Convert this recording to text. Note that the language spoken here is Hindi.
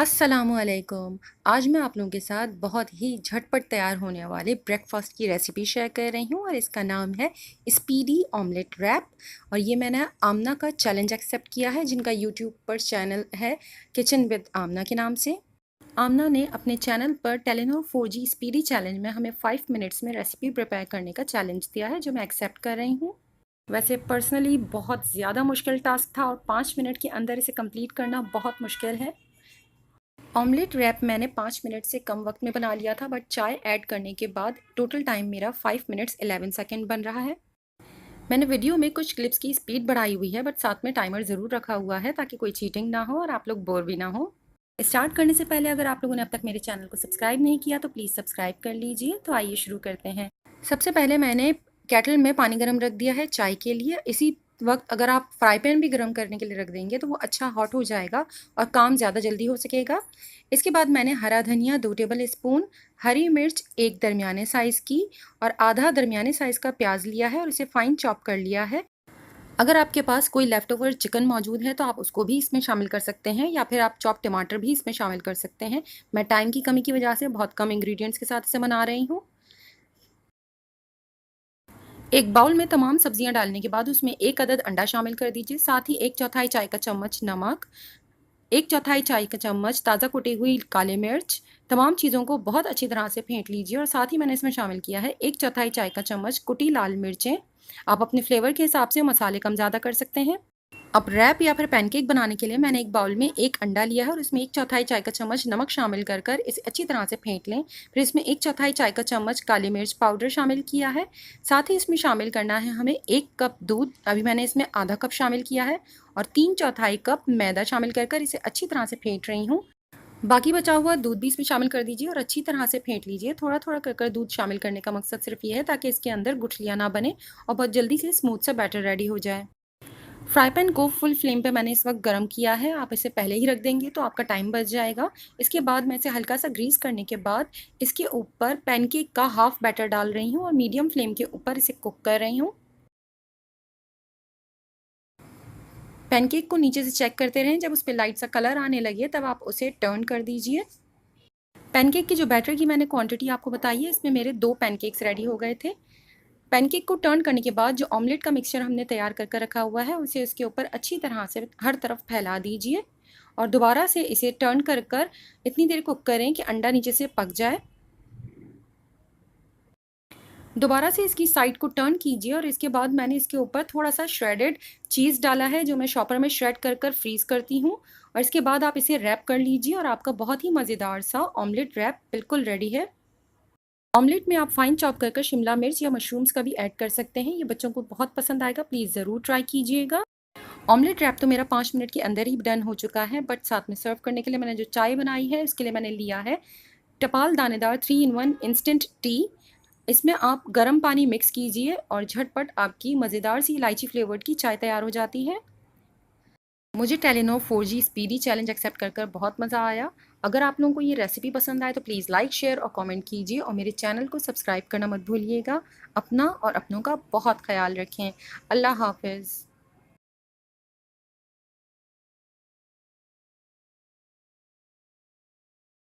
अस्सलामुअलैकुम। आज मैं आप लोगों के साथ बहुत ही झटपट तैयार होने वाले ब्रेकफास्ट की रेसिपी शेयर कर रही हूँ और इसका नाम है स्पीडी ऑमलेट रैप। और ये मैंने आमना का चैलेंज एक्सेप्ट किया है, जिनका यूट्यूब पर चैनल है किचन विद आमना के नाम से। आमना ने अपने चैनल पर टेलीनॉर 4G स्पीडी चैलेंज में हमें 5 मिनट्स में रेसिपी प्रिपेयर करने का चैलेंज दिया है, जो मैं एक्सेप्ट कर रही हूँ। वैसे पर्सनली बहुत ज़्यादा मुश्किल टास्क था और 5 मिनट के अंदर इसे कंप्लीट करना बहुत मुश्किल है। ऑमलेट रैप मैंने 5 मिनट से कम वक्त में बना लिया था, बट चाय ऐड करने के बाद टोटल टाइम मेरा 5 मिनट्स 11 सेकेंड बन रहा है। मैंने वीडियो में कुछ क्लिप्स की स्पीड बढ़ाई हुई है, बट साथ में टाइमर ज़रूर रखा हुआ है ताकि कोई चीटिंग ना हो और आप लोग बोर भी ना हो। स्टार्ट करने से पहले अगर आप लोगों ने अब तक मेरे चैनल को सब्सक्राइब नहीं किया तो प्लीज़ सब्सक्राइब कर लीजिए। तो आइए शुरू करते हैं। सबसे पहले मैंने केटल में पानी गर्म रख दिया है चाय के लिए। इसी वक्त अगर आप फ्राई पैन भी गर्म करने के लिए रख देंगे तो वो अच्छा हॉट हो जाएगा और काम ज़्यादा जल्दी हो सकेगा। इसके बाद मैंने हरा धनिया 2 टेबल स्पून, हरी मिर्च 1 दरमियाने साइज़ की और आधा दरमियाने साइज़ का प्याज लिया है और इसे फाइन चॉप कर लिया है। अगर आपके पास कोई लेफ़्ट ओवर चिकन मौजूद है तो आप उसको भी इसमें शामिल कर सकते हैं, या फिर आप चॉप टमाटर भी इसमें शामिल कर सकते हैं। मैं टाइम की कमी की वजह से बहुत कम इंग्रेडिएंट्स के साथ इसे बना रही हूँ। एक बाउल में तमाम सब्जियां डालने के बाद उसमें 1 अदद अंडा शामिल कर दीजिए। साथ ही 1 चौथाई चाय का चम्मच नमक, 1 चौथाई चाय का चम्मच ताज़ा कुटी हुई काली मिर्च। तमाम चीज़ों को बहुत अच्छी तरह से फेंट लीजिए और साथ ही मैंने इसमें शामिल किया है 1 चौथाई चाय का चम्मच कुटी लाल मिर्चें। आप अपने फ्लेवर के हिसाब से मसाले कम ज़्यादा कर सकते हैं। अब रैप या फिर पैनकेक बनाने के लिए मैंने एक बाउल में 1 अंडा लिया है और इसमें 1 चौथाई चाय का चम्मच नमक शामिल कर इसे अच्छी तरह से फेंट लें। फिर इसमें 1 चौथाई चाय का चम्मच काली मिर्च पाउडर शामिल किया है। साथ ही इसमें शामिल करना है हमें 1 कप दूध, अभी मैंने इसमें आधा कप शामिल किया है, और 3 चौथाई कप मैदा शामिल कर इसे अच्छी तरह से फेंट रही हूँ। बाकी बचा हुआ दूध भी इसमें शामिल कर दीजिए और अच्छी तरह से फेंट लीजिए। थोड़ा थोड़ा कर दूध शामिल करने का मकसद सिर्फ ये है ताकि इसके अंदर गुठलियाँ ना बने और बहुत जल्दी से स्मूथ सा बैटर रेडी हो जाए। फ्राई पैन को फुल फ्लेम पे मैंने इस वक्त गर्म किया है। आप इसे पहले ही रख देंगे तो आपका टाइम बच जाएगा। इसके बाद मैं इसे हल्का सा ग्रीस करने के बाद इसके ऊपर पैनकेक का हाफ बैटर डाल रही हूँ और मीडियम फ्लेम के ऊपर इसे कुक कर रही हूँ। पैनकेक को नीचे से चेक करते रहें, जब उस पर लाइट सा कलर आने लगे तब आप उसे टर्न कर दीजिए। पैनकेक की जो बैटर की मैंने क्वांटिटी आपको बताई है, इसमें मेरे 2 पैनकेक्स रेडी हो गए थे। पैनकेक को टर्न करने के बाद जो ऑमलेट का मिक्सचर हमने तैयार कर रखा हुआ है उसे उसके ऊपर अच्छी तरह से हर तरफ फैला दीजिए और दोबारा से इसे टर्न कर इतनी देर कुक करें कि अंडा नीचे से पक जाए। दोबारा से इसकी साइड को टर्न कीजिए और इसके बाद मैंने इसके ऊपर थोड़ा सा श्रेडेड चीज़ डाला है, जो मैं शॉपर में श्रेड कर फ्रीज़ करती हूँ। और इसके बाद आप इसे रैप कर लीजिए और आपका बहुत ही मज़ेदार सा ऑमलेट रैप बिल्कुल रेडी है। ऑमलेट में आप फाइन चॉप कर शिमला मिर्च या मशरूम्स का भी ऐड कर सकते हैं। ये बच्चों को बहुत पसंद आएगा, प्लीज़ ज़रूर ट्राई कीजिएगा। ऑमलेट रैप तो मेरा 5 मिनट के अंदर ही डन हो चुका है, बट साथ में सर्व करने के लिए मैंने जो चाय बनाई है उसके लिए मैंने लिया है टपाल दानेदार 3 in 1 इंस्टेंट टी। इसमें आप गर्म पानी मिक्स कीजिए और झटपट आपकी मज़ेदार सी इलायची फ्लेवर्ड की चाय तैयार हो जाती है। मुझे Telenor 4G speedy challenge accept कर बहुत मज़ा आया। अगर आप लोगों को ये रेसिपी पसंद आए तो प्लीज़ लाइक, शेयर और कमेंट कीजिए और मेरे चैनल को सब्सक्राइब करना मत भूलिएगा। अपना और अपनों का बहुत ख्याल रखें। अल्लाह हाफ़िज़।